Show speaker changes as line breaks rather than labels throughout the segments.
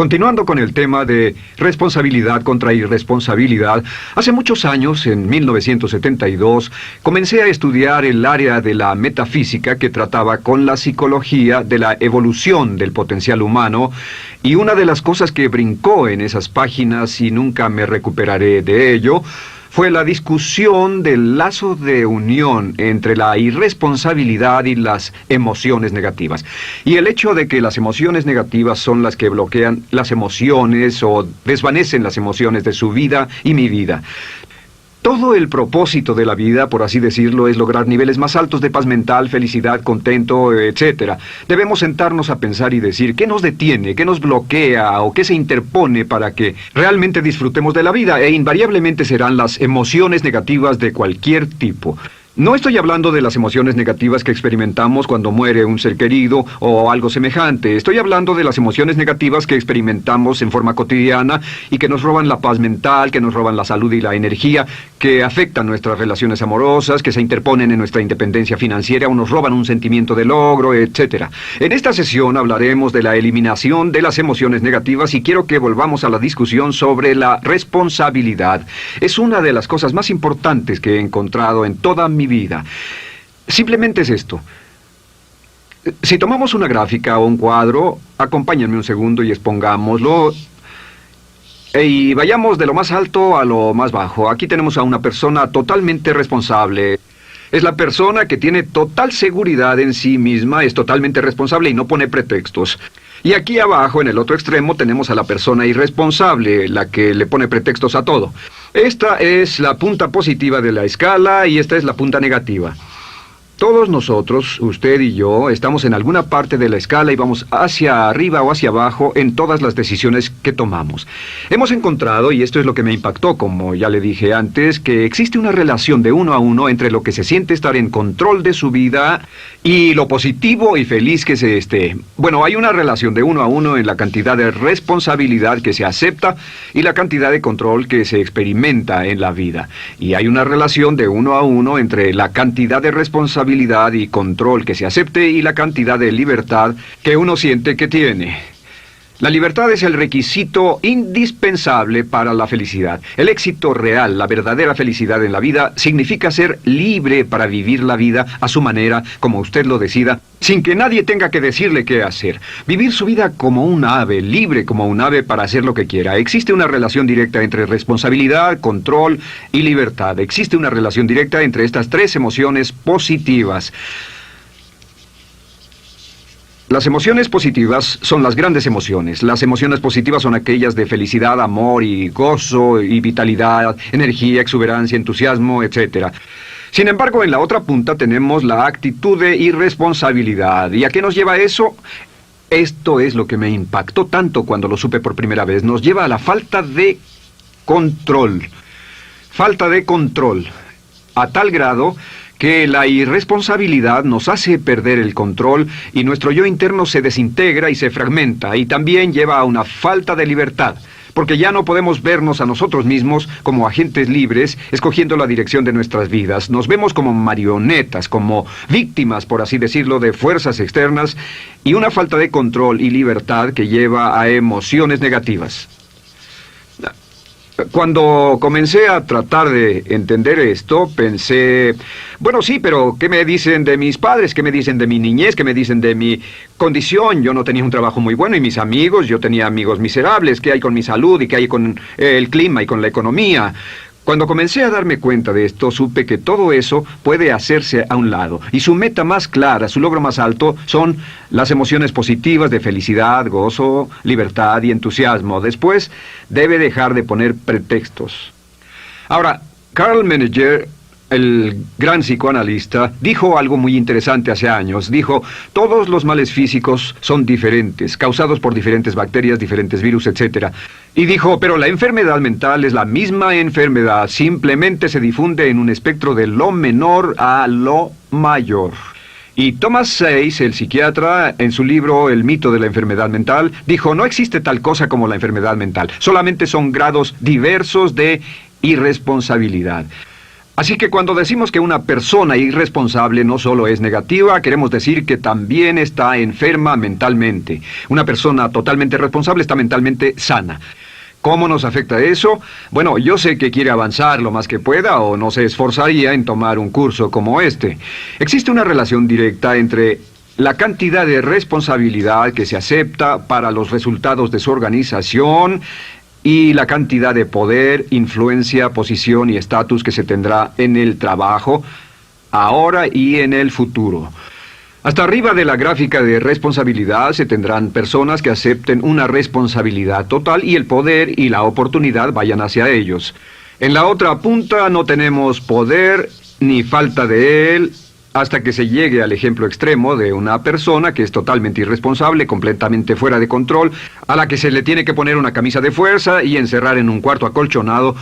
Continuando con el tema de responsabilidad contra irresponsabilidad, hace muchos años, en 1972, comencé a estudiar el área de la metafísica que trataba con la psicología de la evolución del potencial humano, y una de las cosas que brincó en esas páginas, y nunca me recuperaré de ello, fue la discusión del lazo de unión entre la irresponsabilidad y las emociones negativas. Y el hecho de que las emociones negativas son las que bloquean las emociones o desvanecen las emociones de su vida y mi vida. Todo el propósito de la vida, por así decirlo, es lograr niveles más altos de paz mental, felicidad, contento, etc. Debemos sentarnos a pensar y decir qué nos detiene, qué nos bloquea o qué se interpone para que realmente disfrutemos de la vida, e invariablemente serán las emociones negativas de cualquier tipo. No estoy hablando de las emociones negativas que experimentamos cuando muere un ser querido o algo semejante. Estoy hablando de las emociones negativas que experimentamos en forma cotidiana y que nos roban la paz mental, que nos roban la salud y la energía, que afectan nuestras relaciones amorosas, que se interponen en nuestra independencia financiera o nos roban un sentimiento de logro, etc. En esta sesión hablaremos de la eliminación de las emociones negativas y quiero que volvamos a la discusión sobre la responsabilidad. Es una de las cosas más importantes que he encontrado en toda mi vida. Simplemente es esto. Si tomamos una gráfica o un cuadro, acompáñenme un segundo y expongámoslo. Y vayamos de lo más alto a lo más bajo. Aquí tenemos a una persona totalmente responsable. Es la persona que tiene total seguridad en sí misma, es totalmente responsable y no pone pretextos. Y aquí abajo, en el otro extremo, tenemos a la persona irresponsable, la que le pone pretextos a todo. Esta es la punta positiva de la escala y esta es la punta negativa. Todos nosotros, usted y yo, estamos en alguna parte de la escala y vamos hacia arriba o hacia abajo en todas las decisiones que tomamos. Hemos encontrado, y esto es lo que me impactó, como ya le dije antes, que existe una relación de uno a uno entre lo que se siente estar en control de su vida y lo positivo y feliz que se esté. Bueno, hay una relación de uno a uno en la cantidad de responsabilidad que se acepta y la cantidad de control que se experimenta en la vida. Y hay una relación de uno a uno entre la cantidad de responsabilidad y control que se acepte y la cantidad de libertad que uno siente que tiene. La libertad es el requisito indispensable para la felicidad. El éxito real, la verdadera felicidad en la vida, significa ser libre para vivir la vida a su manera, como usted lo decida, sin que nadie tenga que decirle qué hacer. Vivir su vida como un ave, libre como un ave para hacer lo que quiera. Existe una relación directa entre responsabilidad, control y libertad. Existe una relación directa entre estas tres emociones positivas. Las emociones positivas son las grandes emociones. Las emociones positivas son aquellas de felicidad, amor y gozo y vitalidad, energía, exuberancia, entusiasmo, etc. Sin embargo, en la otra punta tenemos la actitud de irresponsabilidad. ¿Y a qué nos lleva eso? Esto es lo que me impactó tanto cuando lo supe por primera vez. Nos lleva a la falta de control. Falta de control. A tal grado que la irresponsabilidad nos hace perder el control y nuestro yo interno se desintegra y se fragmenta, y también lleva a una falta de libertad, porque ya no podemos vernos a nosotros mismos como agentes libres, escogiendo la dirección de nuestras vidas. Nos vemos como marionetas, como víctimas, por así decirlo, de fuerzas externas, y una falta de control y libertad que lleva a emociones negativas. Cuando comencé a tratar de entender esto, pensé, bueno, sí, pero ¿qué me dicen de mis padres? ¿Qué me dicen de mi niñez? ¿Qué me dicen de mi condición? Yo no tenía un trabajo muy bueno y mis amigos, yo tenía amigos miserables. ¿Qué hay con mi salud y qué hay con el clima y con la economía? Cuando comencé a darme cuenta de esto, supe que todo eso puede hacerse a un lado. Y su meta más clara, su logro más alto, son las emociones positivas de felicidad, gozo, libertad y entusiasmo. Después, debe dejar de poner pretextos. Ahora, Carl Menninger, el gran psicoanalista, dijo algo muy interesante hace años. Dijo, todos los males físicos son diferentes, causados por diferentes bacterias, diferentes virus, etc. Y dijo, pero la enfermedad mental es la misma enfermedad, simplemente se difunde en un espectro de lo menor a lo mayor. Y Thomas Sayce, el psiquiatra, en su libro El mito de la enfermedad mental, dijo, no existe tal cosa como la enfermedad mental, solamente son grados diversos de irresponsabilidad. Así que cuando decimos que una persona irresponsable no solo es negativa, queremos decir que también está enferma mentalmente. Una persona totalmente responsable está mentalmente sana. ¿Cómo nos afecta eso? Bueno, yo sé que quiere avanzar lo más que pueda o no se esforzaría en tomar un curso como este. Existe una relación directa entre la cantidad de responsabilidad que se acepta para los resultados de su organización y la cantidad de poder, influencia, posición y estatus que se tendrá en el trabajo, ahora y en el futuro. Hasta arriba de la gráfica de responsabilidad se tendrán personas que acepten una responsabilidad total y el poder y la oportunidad vayan hacia ellos. En la otra punta no tenemos poder ni falta de él hasta que se llegue al ejemplo extremo de una persona que es totalmente irresponsable, completamente fuera de control, a la que se le tiene que poner una camisa de fuerza y encerrar en un cuarto acolchonado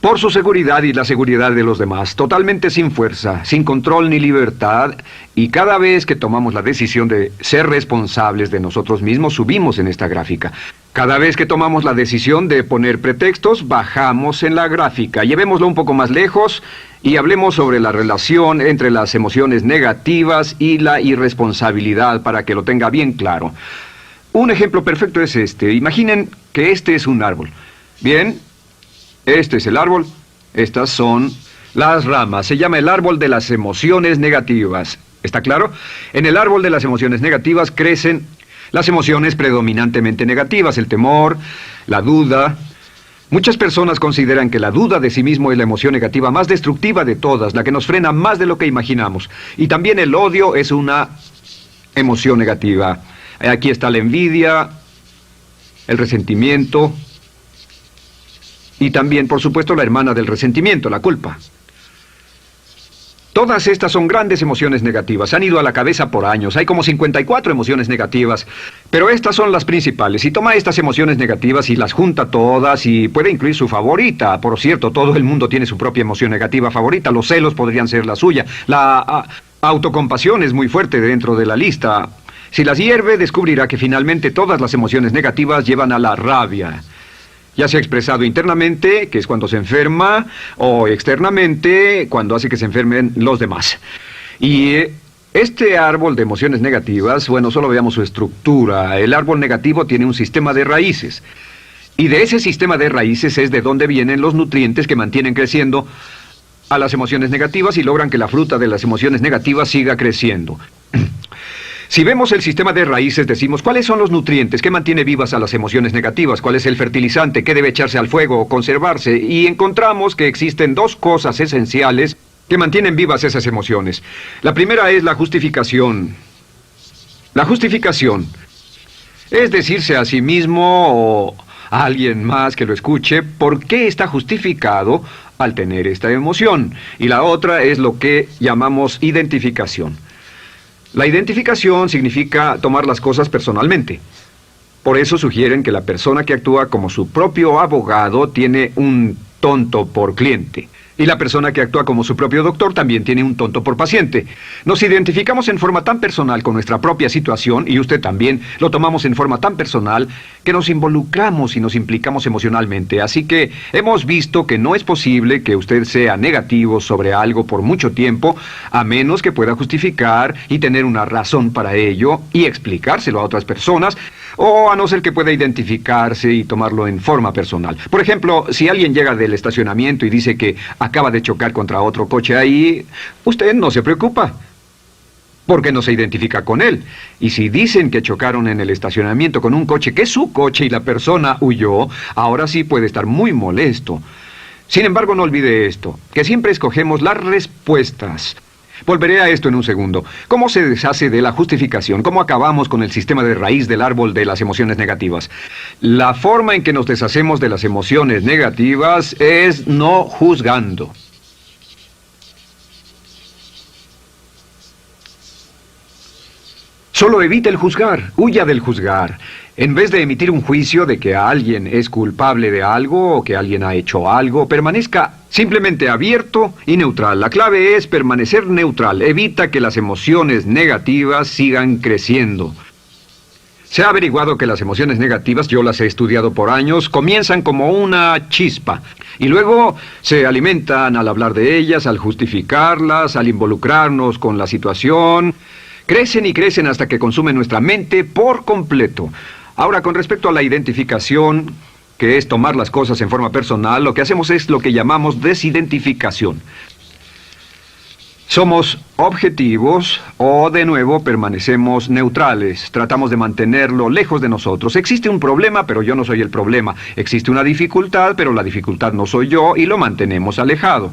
por su seguridad y la seguridad de los demás, totalmente sin fuerza, sin control ni libertad, y cada vez que tomamos la decisión de ser responsables de nosotros mismos, subimos en esta gráfica. Cada vez que tomamos la decisión de poner pretextos, bajamos en la gráfica. Llevémoslo un poco más lejos y hablemos sobre la relación entre las emociones negativas y la irresponsabilidad para que lo tenga bien claro. Un ejemplo perfecto es este. Imaginen que este es un árbol. Bien. Este es el árbol, estas son las ramas. Se llama el árbol de las emociones negativas. ¿Está claro? En el árbol de las emociones negativas crecen las emociones predominantemente negativas, el temor, la duda. Muchas personas consideran que la duda de sí mismo es la emoción negativa más destructiva de todas, la que nos frena más de lo que imaginamos. Y también el odio es una emoción negativa. Aquí está la envidia, el resentimiento. Y también, por supuesto, la hermana del resentimiento, la culpa. Todas estas son grandes emociones negativas. Han ido a la cabeza por años. Hay como 54 emociones negativas. Pero estas son las principales. Si toma estas emociones negativas y las junta todas y puede incluir su favorita. Por cierto, todo el mundo tiene su propia emoción negativa favorita. Los celos podrían ser la suya. La autocompasión es muy fuerte dentro de la lista. Si las hierve, descubrirá que finalmente todas las emociones negativas llevan a la rabia. Ya sea expresado internamente, que es cuando se enferma, o externamente, cuando hace que se enfermen los demás. Y este árbol de emociones negativas, bueno, solo veamos su estructura. El árbol negativo tiene un sistema de raíces. Y de ese sistema de raíces es de donde vienen los nutrientes que mantienen creciendo a las emociones negativas y logran que la fruta de las emociones negativas siga creciendo. Si vemos el sistema de raíces, decimos, ¿cuáles son los nutrientes que mantiene vivas a las emociones negativas? ¿Cuál es el fertilizante? ¿Qué debe echarse al fuego o conservarse? Y encontramos que existen dos cosas esenciales que mantienen vivas esas emociones. La primera es la justificación. La justificación es decirse a sí mismo o a alguien más que lo escuche por qué está justificado al tener esta emoción. Y la otra es lo que llamamos identificación. La identificación significa tomar las cosas personalmente. Por eso sugieren que la persona que actúa como su propio abogado tiene un tonto por cliente. Y la persona que actúa como su propio doctor también tiene un tonto por paciente. Nos identificamos en forma tan personal con nuestra propia situación, y usted también, lo tomamos en forma tan personal, que nos involucramos y nos implicamos emocionalmente. Así que hemos visto que no es posible que usted sea negativo sobre algo por mucho tiempo, a menos que pueda justificar y tener una razón para ello y explicárselo a otras personas, o a no ser que pueda identificarse y tomarlo en forma personal. Por ejemplo, si alguien llega del estacionamiento y dice que acaba de chocar contra otro coche ahí, usted no se preocupa, porque no se identifica con él. Y si dicen que chocaron en el estacionamiento con un coche que es su coche y la persona huyó, ahora sí puede estar muy molesto. Sin embargo, no olvide esto, que siempre escogemos las respuestas. Volveré a esto en un segundo. ¿Cómo se deshace de la justificación? ¿Cómo acabamos con el sistema de raíz del árbol de las emociones negativas? La forma en que nos deshacemos de las emociones negativas es no juzgando. Solo evite el juzgar, huya del juzgar. En vez de emitir un juicio de que alguien es culpable de algo o que alguien ha hecho algo, permanezca simplemente abierto y neutral. La clave es permanecer neutral. Evita que las emociones negativas sigan creciendo. Se ha averiguado que las emociones negativas, yo las he estudiado por años, comienzan como una chispa y luego se alimentan al hablar de ellas, al justificarlas, al involucrarnos con la situación. Crecen y crecen hasta que consumen nuestra mente por completo. Ahora, con respecto a la identificación, que es tomar las cosas en forma personal, lo que hacemos es lo que llamamos desidentificación. Somos objetivos o, de nuevo, permanecemos neutrales. Tratamos de mantenerlo lejos de nosotros. Existe un problema, pero yo no soy el problema. Existe una dificultad, pero la dificultad no soy yo, y lo mantenemos alejado.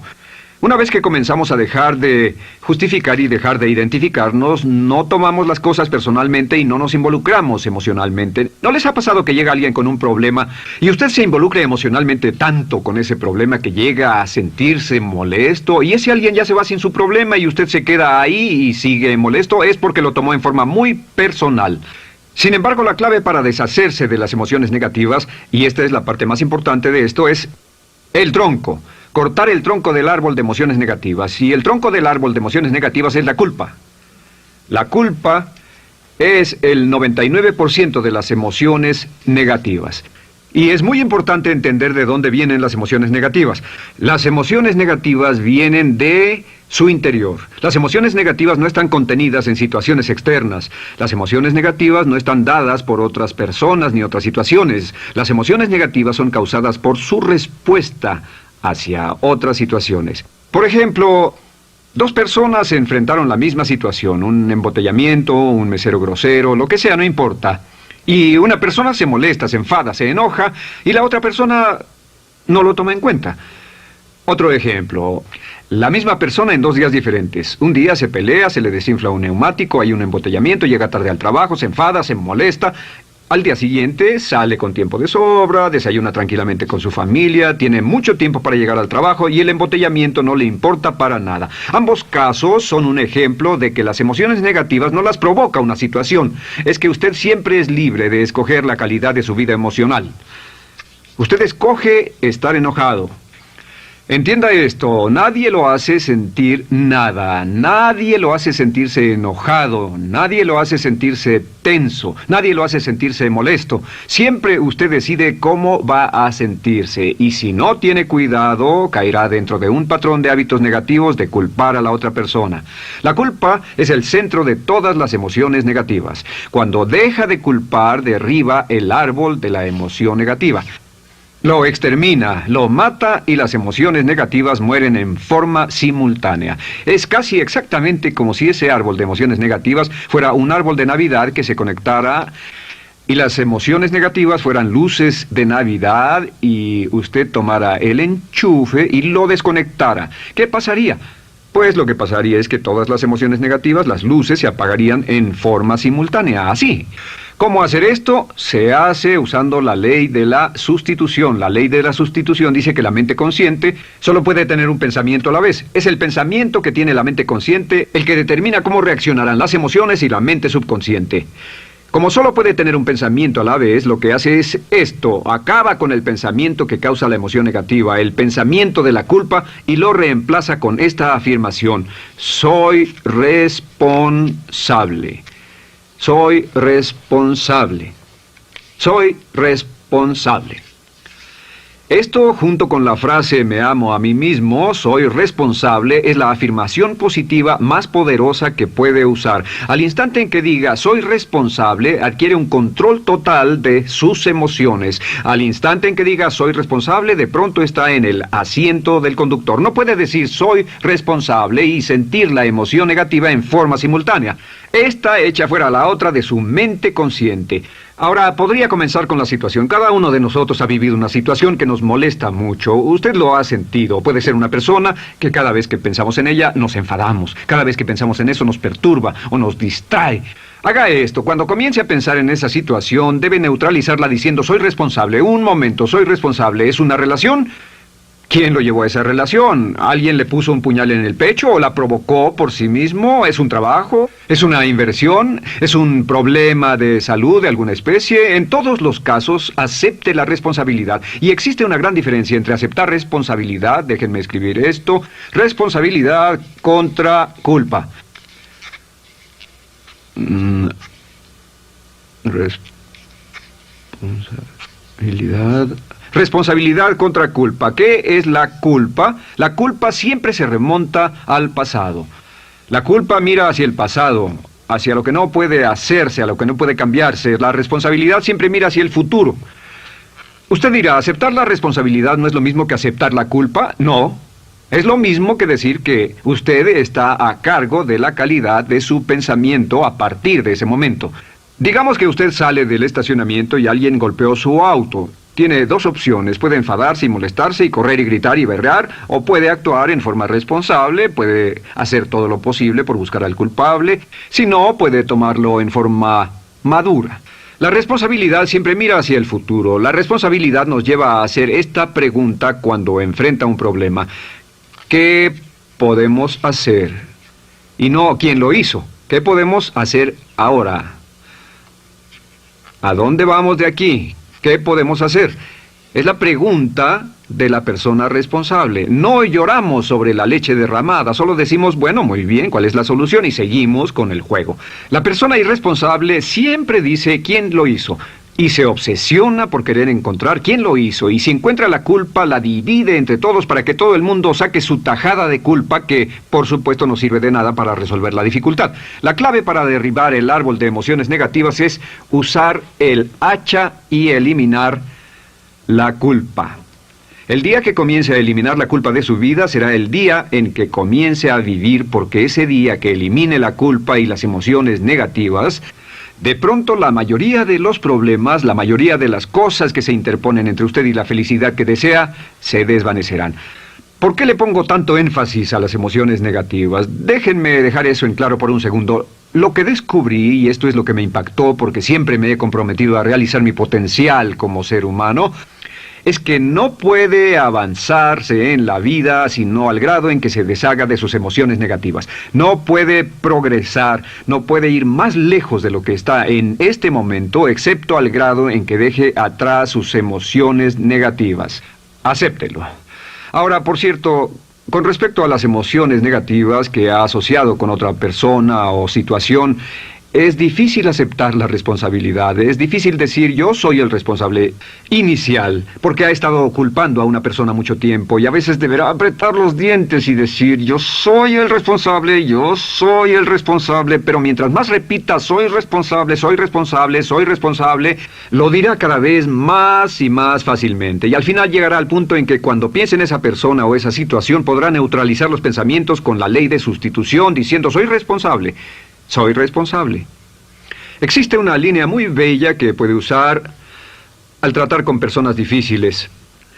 Una vez que comenzamos a dejar de justificar y dejar de identificarnos, no tomamos las cosas personalmente y no nos involucramos emocionalmente. ¿No les ha pasado que llega alguien con un problema y usted se involucra emocionalmente tanto con ese problema que llega a sentirse molesto y ese alguien ya se va sin su problema y usted se queda ahí y sigue molesto? Es porque lo tomó en forma muy personal. Sin embargo, la clave para deshacerse de las emociones negativas, y esta es la parte más importante de esto, es el tronco. Cortar el tronco del árbol de emociones negativas. Y el tronco del árbol de emociones negativas es la culpa. La culpa es el 99% de las emociones negativas. Y es muy importante entender de dónde vienen las emociones negativas. Las emociones negativas vienen de su interior. Las emociones negativas no están contenidas en situaciones externas. Las emociones negativas no están dadas por otras personas ni otras situaciones. Las emociones negativas son causadas por su respuesta hacia otras situaciones. Por ejemplo, dos personas se enfrentaron la misma situación, un embotellamiento, un mesero grosero, lo que sea, no importa. Y una persona se molesta, se enfada, se enoja, y la otra persona no lo toma en cuenta. Otro ejemplo, la misma persona en 2 días diferentes. Un día se pelea, se le desinfla un neumático, hay un embotellamiento, llega tarde al trabajo, se enfada, se molesta. Al día siguiente sale con tiempo de sobra, desayuna tranquilamente con su familia, tiene mucho tiempo para llegar al trabajo y el embotellamiento no le importa para nada. Ambos casos son un ejemplo de que las emociones negativas no las provoca una situación. Es que usted siempre es libre de escoger la calidad de su vida emocional. Usted escoge estar enojado. Entienda esto, nadie lo hace sentir nada, nadie lo hace sentirse enojado, nadie lo hace sentirse tenso, nadie lo hace sentirse molesto. Siempre usted decide cómo va a sentirse y si no tiene cuidado, caerá dentro de un patrón de hábitos negativos de culpar a la otra persona. La culpa es el centro de todas las emociones negativas. Cuando deja de culpar, derriba el árbol de la emoción negativa. Lo extermina, lo mata y las emociones negativas mueren en forma simultánea. Es casi exactamente como si ese árbol de emociones negativas fuera un árbol de Navidad que se conectara y las emociones negativas fueran luces de Navidad y usted tomara el enchufe y lo desconectara. ¿Qué pasaría? Pues lo que pasaría es que todas las emociones negativas, las luces, se apagarían en forma simultánea, así. ¿Cómo hacer esto? Se hace usando la ley de la sustitución. La ley de la sustitución dice que la mente consciente solo puede tener un pensamiento a la vez. Es el pensamiento que tiene la mente consciente el que determina cómo reaccionarán las emociones y la mente subconsciente. Como solo puede tener un pensamiento a la vez, lo que hace es esto: acaba con el pensamiento que causa la emoción negativa, el pensamiento de la culpa, y lo reemplaza con esta afirmación: soy responsable. Soy responsable. Soy responsable. Esto, junto con la frase me amo a mí mismo, soy responsable, es la afirmación positiva más poderosa que puede usar. Al instante en que diga soy responsable, adquiere un control total de sus emociones. Al instante en que diga soy responsable, de pronto está en el asiento del conductor. No puede decir soy responsable y sentir la emoción negativa en forma simultánea. Esta echa fuera la otra de su mente consciente. Ahora, podría comenzar con la situación. Cada uno de nosotros ha vivido una situación que nos molesta mucho. Usted lo ha sentido. Puede ser una persona que cada vez que pensamos en ella nos enfadamos. Cada vez que pensamos en eso nos perturba o nos distrae. Haga esto. Cuando comience a pensar en esa situación, debe neutralizarla diciendo soy responsable. Un momento, soy responsable. ¿Es una relación? ¿Quién lo llevó a esa relación? ¿Alguien le puso un puñal en el pecho o la provocó por sí mismo? ¿Es un trabajo? ¿Es una inversión? ¿Es un problema de salud de alguna especie? En todos los casos, acepte la responsabilidad. Y existe una gran diferencia entre aceptar responsabilidad, déjenme escribir esto, responsabilidad contra culpa. Responsabilidad. Responsabilidad contra culpa. ¿Qué es la culpa? La culpa siempre se remonta al pasado. La culpa mira hacia el pasado, hacia lo que no puede hacerse, a lo que no puede cambiarse. La responsabilidad siempre mira hacia el futuro. Usted dirá, ¿aceptar la responsabilidad no es lo mismo que aceptar la culpa? No. Es lo mismo que decir que usted está a cargo de la calidad de su pensamiento a partir de ese momento. Digamos que usted sale del estacionamiento y alguien golpeó su auto. Tiene dos opciones: puede enfadarse y molestarse y correr y gritar y berrear, o puede actuar en forma responsable, puede hacer todo lo posible por buscar al culpable. Si no, puede tomarlo en forma madura. La responsabilidad siempre mira hacia el futuro. La responsabilidad nos lleva a hacer esta pregunta cuando enfrenta un problema: ¿qué podemos hacer? Y no ¿quién lo hizo? ¿Qué podemos hacer ahora? ¿A dónde vamos de aquí? ¿Qué podemos hacer? Es la pregunta de la persona responsable. No lloramos sobre la leche derramada, solo decimos, bueno, muy bien, ¿cuál es la solución? Y seguimos con el juego. La persona irresponsable siempre dice quién lo hizo y se obsesiona por querer encontrar quién lo hizo, y si encuentra la culpa la divide entre todos para que todo el mundo saque su tajada de culpa, que por supuesto no sirve de nada para resolver la dificultad. La clave para derribar el árbol de emociones negativas es usar el hacha y eliminar la culpa. El día que comience a eliminar la culpa de su vida será el día en que comience a vivir, porque ese día que elimine la culpa y las emociones negativas, de pronto la mayoría de los problemas, la mayoría de las cosas que se interponen entre usted y la felicidad que desea, se desvanecerán. ¿Por qué le pongo tanto énfasis a las emociones negativas? Déjenme dejar eso en claro por un segundo. Lo que descubrí, y esto es lo que me impactó porque siempre me he comprometido a realizar mi potencial como ser humano, es que no puede avanzarse en la vida sino al grado en que se deshaga de sus emociones negativas. No puede progresar, no puede ir más lejos de lo que está en este momento, excepto al grado en que deje atrás sus emociones negativas. Acéptelo. Ahora, por cierto, con respecto a las emociones negativas que ha asociado con otra persona o situación, es difícil aceptar la responsabilidad, es difícil decir yo soy el responsable inicial, porque ha estado culpando a una persona mucho tiempo y a veces deberá apretar los dientes y decir yo soy el responsable, pero mientras más repita soy responsable, lo dirá cada vez más y más fácilmente, y al final llegará al punto en que cuando piense en esa persona o esa situación podrá neutralizar los pensamientos con la ley de sustitución diciendo soy responsable. Existe una línea muy bella que puede usar al tratar con personas difíciles.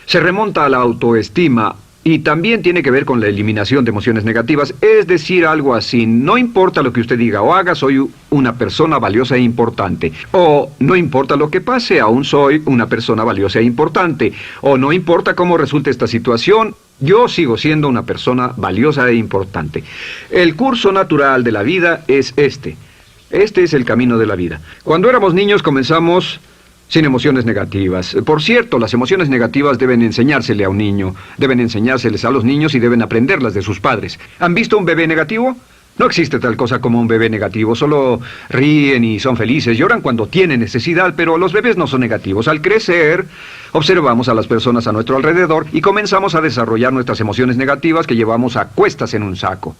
Se remonta a la autoestima y también tiene que ver con la eliminación de emociones negativas. Es decir, algo así: no importa lo que usted diga o haga, soy una persona valiosa e importante. O no importa lo que pase, aún soy una persona valiosa e importante. O no importa cómo resulte esta situación, yo sigo siendo una persona valiosa e importante. El curso natural de la vida es este. Este es el camino de la vida. Cuando éramos niños comenzamos sin emociones negativas. Por cierto, las emociones negativas deben enseñársele a un niño. Deben enseñárseles a los niños y deben aprenderlas de sus padres. ¿Han visto un bebé negativo? No existe tal cosa como un bebé negativo, solo ríen y son felices, lloran cuando tienen necesidad, pero los bebés no son negativos. Al crecer, observamos a las personas a nuestro alrededor y comenzamos a desarrollar nuestras emociones negativas que llevamos a cuestas en un saco.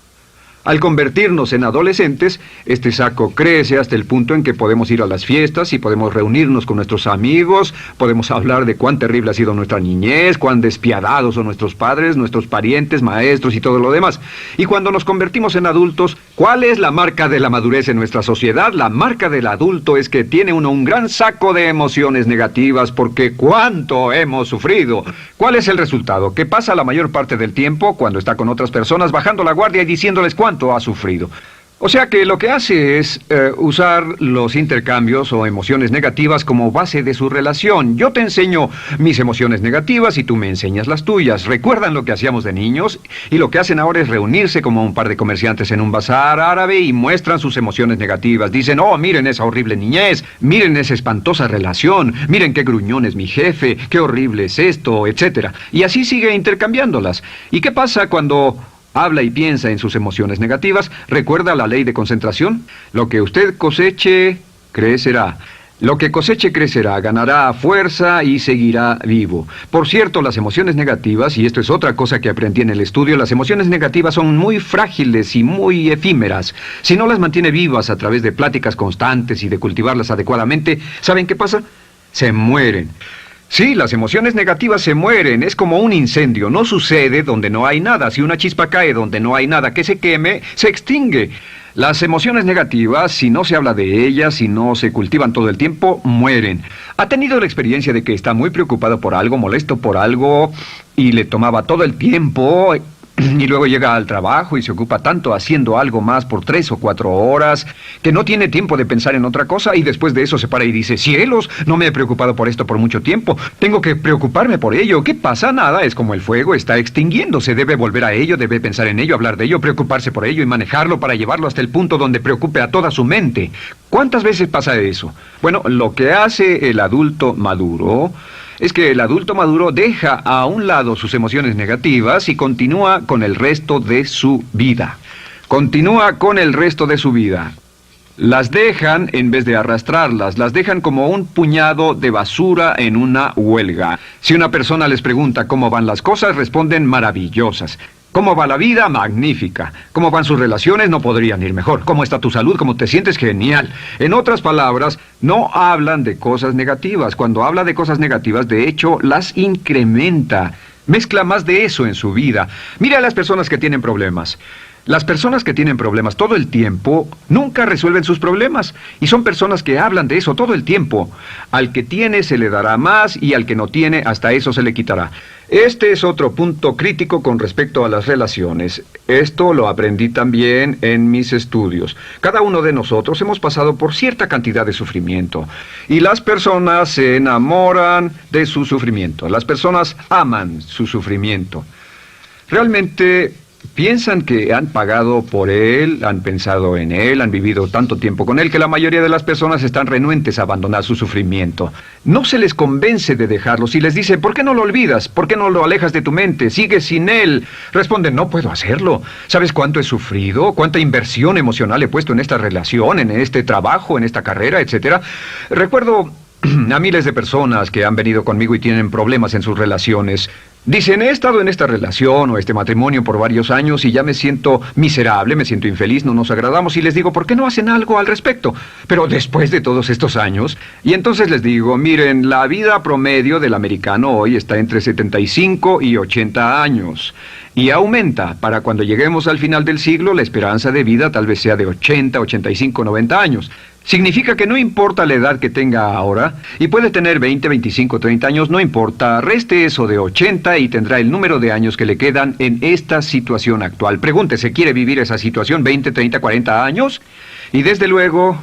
Al convertirnos en adolescentes, este saco crece hasta el punto en que podemos ir a las fiestas y podemos reunirnos con nuestros amigos, podemos hablar de cuán terrible ha sido nuestra niñez, cuán despiadados son nuestros padres, nuestros parientes, maestros y todo lo demás. Y cuando nos convertimos en adultos, ¿cuál es la marca de la madurez en nuestra sociedad? La marca del adulto es que tiene uno un gran saco de emociones negativas porque ¿cuánto hemos sufrido? ¿Cuál es el resultado? Que pasa la mayor parte del tiempo cuando está con otras personas bajando la guardia y diciéndoles cuánto ha sufrido. O sea que lo que hace es usar los intercambios o emociones negativas como base de su relación. Yo te enseño mis emociones negativas y tú me enseñas las tuyas. ¿Recuerdan lo que hacíamos de niños? Y lo que hacen ahora es reunirse como un par de comerciantes en un bazar árabe y muestran sus emociones negativas. Dicen, oh, miren esa horrible niñez, miren esa espantosa relación, miren qué gruñón es mi jefe, qué horrible es esto, etc. Y así sigue intercambiándolas. ¿Y qué pasa cuando habla y piensa en sus emociones negativas? ¿Recuerda la ley de concentración? Lo que usted coseche, crecerá. Lo que coseche crecerá, ganará fuerza y seguirá vivo. Por cierto, las emociones negativas, y esto es otra cosa que aprendí en el estudio, las emociones negativas son muy frágiles y muy efímeras. Si no las mantiene vivas a través de pláticas constantes y de cultivarlas adecuadamente, ¿saben qué pasa? Se mueren. Sí, las emociones negativas se mueren, es como un incendio, no sucede donde no hay nada. Si una chispa cae donde no hay nada que se queme, se extingue. Las emociones negativas, si no se habla de ellas, si no se cultivan todo el tiempo, mueren. ¿Ha tenido la experiencia de que está muy preocupado por algo, molesto por algo, y le tomaba todo el tiempo, y luego llega al trabajo y se ocupa tanto haciendo algo más por 3 o 4 horas, que no tiene tiempo de pensar en otra cosa, y después de eso se para y dice, cielos, no me he preocupado por esto por mucho tiempo, tengo que preocuparme por ello? ¿Qué pasa? Nada, es como el fuego, está extinguiéndose, debe volver a ello, debe pensar en ello, hablar de ello, preocuparse por ello y manejarlo para llevarlo hasta el punto donde preocupe a toda su mente. ¿Cuántas veces pasa eso? Bueno, lo que hace el adulto maduro es que el adulto maduro deja a un lado sus emociones negativas y continúa con el resto de su vida. Continúa con el resto de su vida. Las dejan en vez de arrastrarlas, las dejan como un puñado de basura en una huelga. Si una persona les pregunta cómo van las cosas, responden maravillosas. ¿Cómo va la vida? Magnífica. ¿Cómo van sus relaciones? No podrían ir mejor. ¿Cómo está tu salud? ¿Cómo te sientes? Genial. En otras palabras, no hablan de cosas negativas. Cuando habla de cosas negativas, de hecho, las incrementa. Mezcla más de eso en su vida. Mira a las personas que tienen problemas. Las personas que tienen problemas todo el tiempo nunca resuelven sus problemas, y son personas que hablan de eso todo el tiempo. Al que tiene se le dará más, y al que no tiene hasta eso se le quitará. Este es otro punto crítico con respecto a las relaciones. Esto lo aprendí también en mis estudios. Cada uno de nosotros hemos pasado por cierta cantidad de sufrimiento, y las personas se enamoran de su sufrimiento. Las personas aman su sufrimiento. Realmente piensan que han pagado por él, han pensado en él, han vivido tanto tiempo con él, que la mayoría de las personas están renuentes a abandonar su sufrimiento. No se les convence de dejarlo. Si les dice, ¿por qué no lo olvidas? ¿Por qué no lo alejas de tu mente? ¿Sigues sin él? Responden, no puedo hacerlo. ¿Sabes cuánto he sufrido? ¿Cuánta inversión emocional he puesto en esta relación, en este trabajo, en esta carrera, etcétera? Recuerdo a miles de personas que han venido conmigo y tienen problemas en sus relaciones. Dicen, he estado en esta relación o este matrimonio por varios años y ya me siento miserable, me siento infeliz, no nos agradamos, y les digo, ¿por qué no hacen algo al respecto? Pero después de todos estos años, y entonces les digo, miren, la vida promedio del americano hoy está entre 75 y 80 años. Y aumenta. Para cuando lleguemos al final del siglo, la esperanza de vida tal vez sea de 80, 85, 90 años. Significa que no importa la edad que tenga ahora, y puede tener 20, 25, 30 años, no importa, reste eso de 80 y tendrá el número de años que le quedan en esta situación actual. Pregúntese, ¿quiere vivir esa situación 20, 30, 40 años? Y desde luego,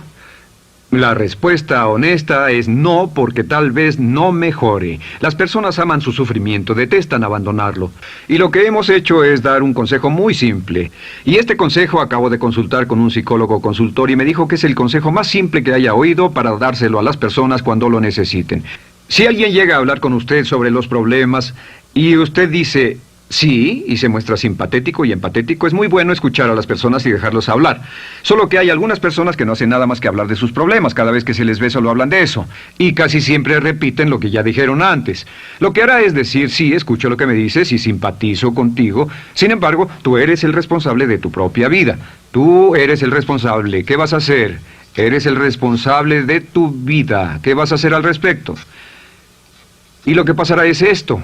la respuesta honesta es no, porque tal vez no mejore. Las personas aman su sufrimiento, detestan abandonarlo. Y lo que hemos hecho es dar un consejo muy simple. Y este consejo acabo de consultar con un psicólogo consultor y me dijo que es el consejo más simple que haya oído para dárselo a las personas cuando lo necesiten. Si alguien llega a hablar con usted sobre los problemas y usted dice sí, y se muestra simpatético y empatético, es muy bueno escuchar a las personas y dejarlos hablar. Solo que hay algunas personas que no hacen nada más que hablar de sus problemas. Cada vez que se les ve solo hablan de eso. Y casi siempre repiten lo que ya dijeron antes. Lo que hará es decir, sí, escucho lo que me dices y simpatizo contigo. Sin embargo, tú eres el responsable de tu propia vida. Tú eres el responsable. ¿Qué vas a hacer? Eres el responsable de tu vida. ¿Qué vas a hacer al respecto? Y lo que pasará es esto,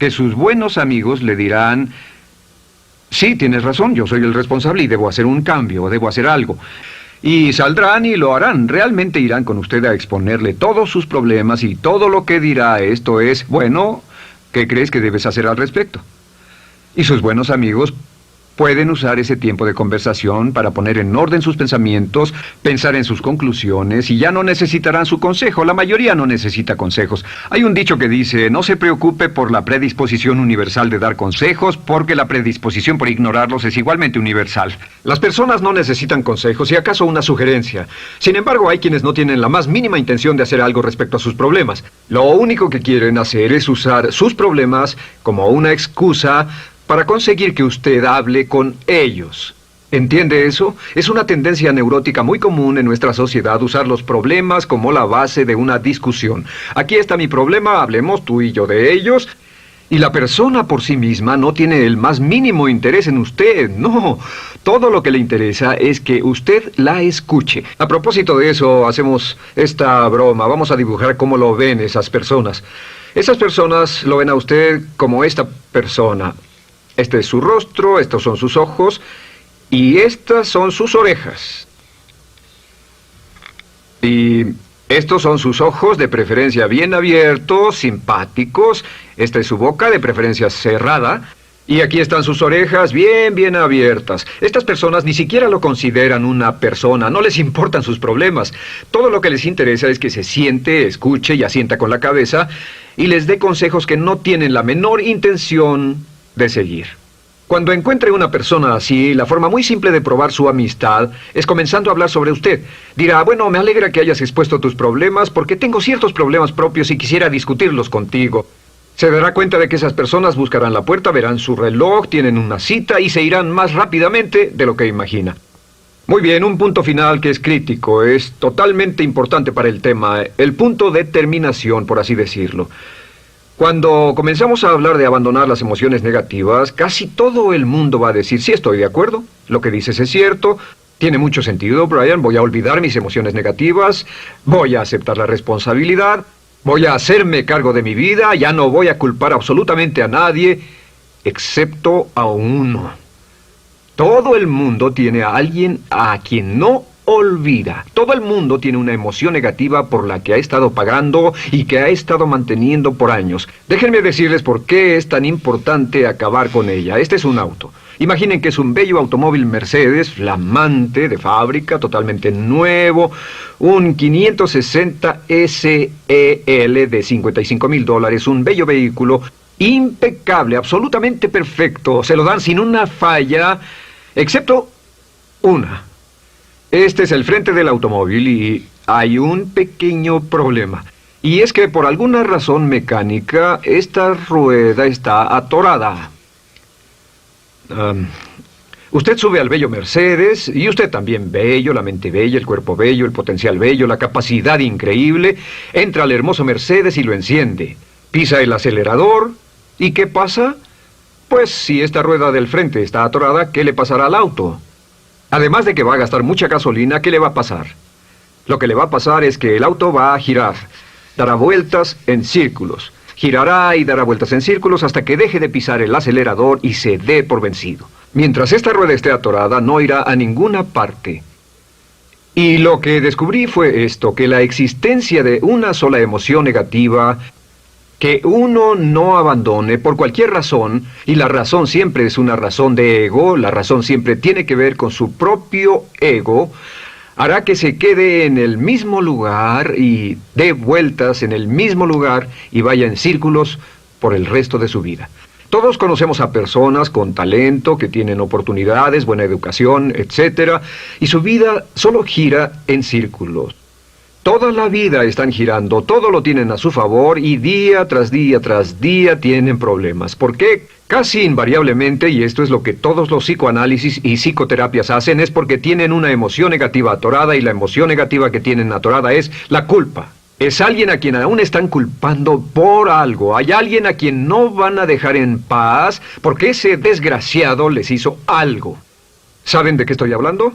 que sus buenos amigos le dirán, sí, tienes razón, yo soy el responsable y debo hacer un cambio, debo hacer algo. Y saldrán y lo harán, realmente irán con usted a exponerle todos sus problemas y todo lo que dirá esto es, bueno, ¿qué crees que debes hacer al respecto? Y sus buenos amigos pueden usar ese tiempo de conversación para poner en orden sus pensamientos, pensar en sus conclusiones, y ya no necesitarán su consejo. La mayoría no necesita consejos. Hay un dicho que dice, no se preocupe por la predisposición universal de dar consejos, porque la predisposición por ignorarlos es igualmente universal. Las personas no necesitan consejos, si acaso una sugerencia. Sin embargo, hay quienes no tienen la más mínima intención de hacer algo respecto a sus problemas. Lo único que quieren hacer es usar sus problemas como una excusa para conseguir que usted hable con ellos. ¿Entiende eso? Es una tendencia neurótica muy común en nuestra sociedad usar los problemas como la base de una discusión. Aquí está mi problema, hablemos tú y yo de ellos. Y la persona por sí misma no tiene el más mínimo interés en usted, no. Todo lo que le interesa es que usted la escuche. A propósito de eso, hacemos esta broma. Vamos a dibujar cómo lo ven esas personas. Esas personas lo ven a usted como esta persona. Este es su rostro, estos son sus ojos y estas son sus orejas. Y estos son sus ojos, de preferencia bien abiertos, simpáticos. Esta es su boca, de preferencia cerrada. Y aquí están sus orejas bien abiertas. Estas personas ni siquiera lo consideran una persona, no les importan sus problemas. Todo lo que les interesa es que se siente, escuche y asienta con la cabeza y les dé consejos que no tienen la menor intención de seguir. Cuando encuentre una persona así, la forma muy simple de probar su amistad es comenzando a hablar sobre usted. Dirá, bueno, me alegra que hayas expuesto tus problemas porque tengo ciertos problemas propios y quisiera discutirlos contigo. Se dará cuenta de que esas personas buscarán la puerta, verán su reloj, tienen una cita y se irán más rápidamente de lo que imagina. Muy bien, un punto final que es crítico, es totalmente importante para el tema, el punto de terminación, por así decirlo. Cuando comenzamos a hablar de abandonar las emociones negativas, casi todo el mundo va a decir, sí, estoy de acuerdo, lo que dices es cierto, tiene mucho sentido, Brian, voy a olvidar mis emociones negativas, voy a aceptar la responsabilidad, voy a hacerme cargo de mi vida, ya no voy a culpar absolutamente a nadie, excepto a uno. Todo el mundo tiene a alguien a quien no olvida. Todo el mundo tiene una emoción negativa por la que ha estado pagando y que ha estado manteniendo por años. Déjenme decirles por qué es tan importante acabar con ella. Este es un auto. Imaginen que es un bello automóvil Mercedes, flamante, de fábrica, totalmente nuevo, un 560 SEL de $55,000, un bello vehículo, impecable, absolutamente perfecto. Se lo dan sin una falla, excepto una. Este es el frente del automóvil y hay un pequeño problema. Y es que por alguna razón mecánica, esta rueda está atorada. Usted sube al bello Mercedes, y usted también bello, la mente bella, el cuerpo bello, el potencial bello, la capacidad increíble. Entra al hermoso Mercedes y lo enciende. Pisa el acelerador, ¿y qué pasa? Pues si esta rueda del frente está atorada, ¿qué le pasará al auto? Además de que va a gastar mucha gasolina, ¿qué le va a pasar? Lo que le va a pasar es que el auto va a girar, dará vueltas en círculos. Girará y dará vueltas en círculos hasta que deje de pisar el acelerador y se dé por vencido. Mientras esta rueda esté atorada, no irá a ninguna parte. Y lo que descubrí fue esto, que la existencia de una sola emoción negativa que uno no abandone por cualquier razón, y la razón siempre es una razón de ego, la razón siempre tiene que ver con su propio ego, hará que se quede en el mismo lugar y dé vueltas en el mismo lugar y vaya en círculos por el resto de su vida. Todos conocemos a personas con talento, que tienen oportunidades, buena educación, etc., y su vida solo gira en círculos. Toda la vida están girando, todo lo tienen a su favor y día tras día tras día tienen problemas. ¿Por qué? Casi invariablemente, y esto es lo que todos los psicoanálisis y psicoterapias hacen, es porque tienen una emoción negativa atorada y la emoción negativa que tienen atorada es la culpa. Es alguien a quien aún están culpando por algo. Hay alguien a quien no van a dejar en paz porque ese desgraciado les hizo algo. ¿Saben de qué estoy hablando?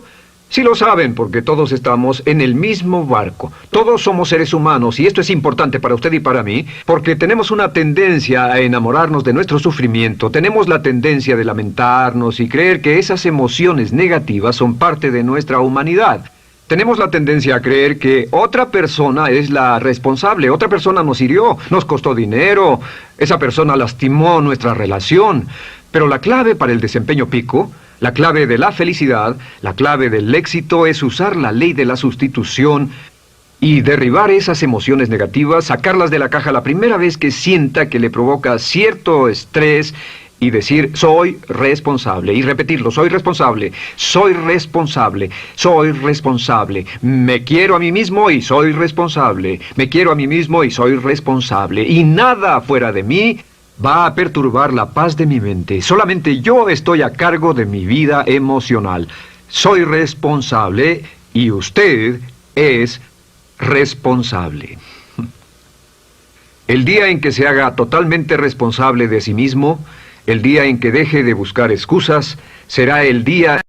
Sí lo saben, porque todos estamos en el mismo barco. Todos somos seres humanos, y esto es importante para usted y para mí, porque tenemos una tendencia a enamorarnos de nuestro sufrimiento, tenemos la tendencia de lamentarnos y creer que esas emociones negativas son parte de nuestra humanidad. Tenemos la tendencia a creer que otra persona es la responsable, otra persona nos hirió, nos costó dinero, esa persona lastimó nuestra relación, pero la clave para el desempeño pico, la clave de la felicidad, la clave del éxito es usar la ley de la sustitución y derribar esas emociones negativas, sacarlas de la caja la primera vez que sienta que le provoca cierto estrés y decir, soy responsable, y repetirlo, soy responsable, soy responsable, soy responsable, me quiero a mí mismo y soy responsable, me quiero a mí mismo y soy responsable, y nada fuera de mí va a perturbar la paz de mi mente. Solamente yo estoy a cargo de mi vida emocional. Soy responsable y usted es responsable. El día en que se haga totalmente responsable de sí mismo, el día en que deje de buscar excusas, será el día